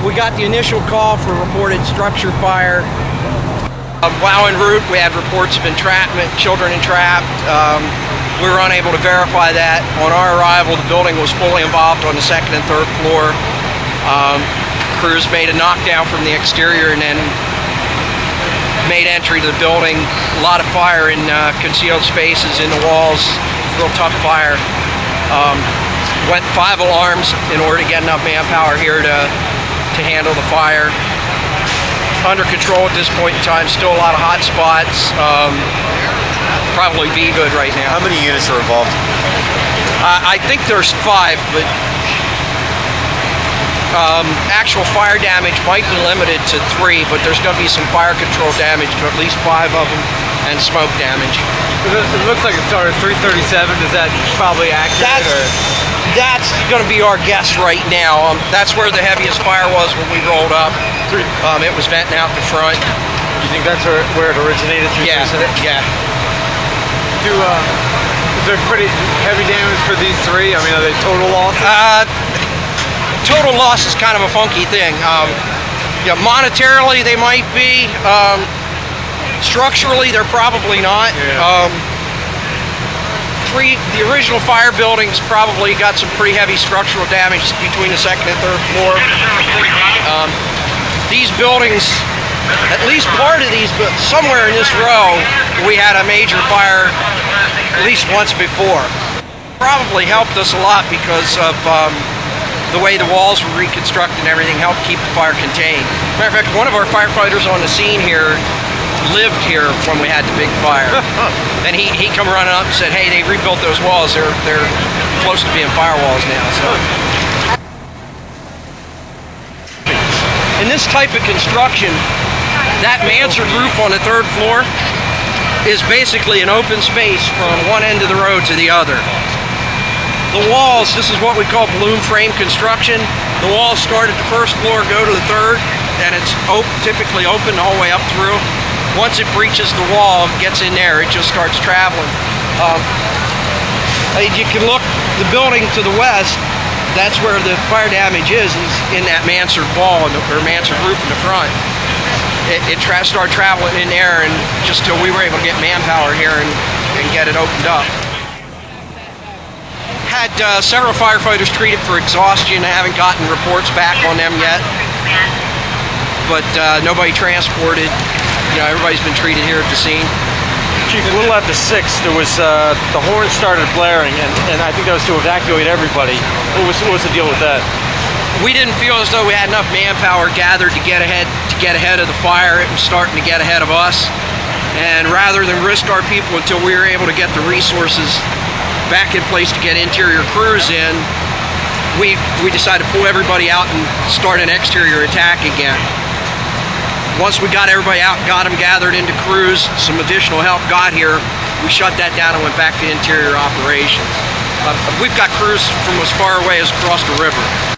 We got the initial call for reported structure fire. While en route, we had reports of entrapment, children entrapped. We were unable to verify that. On our arrival, the building was fully involved on the second and third floor. Crews made a knockdown from the exterior and then made entry to the building. A lot of fire in concealed spaces in the walls. Real tough fire. Went 5 alarms in order to get enough manpower here to handle the fire. Under control at this point in time. Still a lot of hot spots. Probably be good right now. How many units are involved? I think there's 5, but actual fire damage might be limited to 3, but there's going to be some fire control damage to at least 5 of them, and smoke damage. It looks like it started at 337. Is that probably accurate? That's going to be our guess right now. That's where the heaviest fire was when we rolled up. It was venting out the front. You think that's where it originated? Yeah. Is there pretty heavy damage for these 3? I mean, are they total losses? Total loss is kind of a funky thing. Yeah, monetarily they might be. Structurally, they're probably not. Yeah. The original fire buildings probably got some pretty heavy structural damage between the second and third floor. These buildings, at least part of these, but somewhere in this row, we had a major fire at least once before. Probably helped us a lot because of the way the walls were reconstructed and everything helped keep the fire contained. Matter of fact, one of our firefighters on the scene here lived here when we had the big fire. And he come running up and said, hey, they rebuilt those walls. They're close to being firewalls now. So, in this type of construction, that mansard roof on the third floor is basically an open space from one end of the road to the other. The walls, this is what we call balloon frame construction. The walls start at the first floor, go to the third, and it's typically open the whole way up through. Once it breaches the wall, gets in there, it just starts traveling. You can look, the building to the west, that's where the fire damage is in that mansard wall, or mansard roof in the front. It started traveling in there, and just till we were able to get manpower here and get it opened up. Had several firefighters treated for exhaustion. I haven't gotten reports back on them yet, but nobody transported. You know, everybody's been treated here at the scene. Chief, a little after 6, there was the horn started blaring, and I think that was to evacuate everybody. What was the deal with that? We didn't feel as though we had enough manpower gathered to get ahead of the fire. It was starting to get ahead of us, and rather than risk our people until we were able to get the resources back in place to get interior crews in, we decided to pull everybody out and start an exterior attack again. Once we got everybody out, got them gathered into crews, some additional help got here, we shut that down and went back to interior operations. We've got crews from as far away as across the river.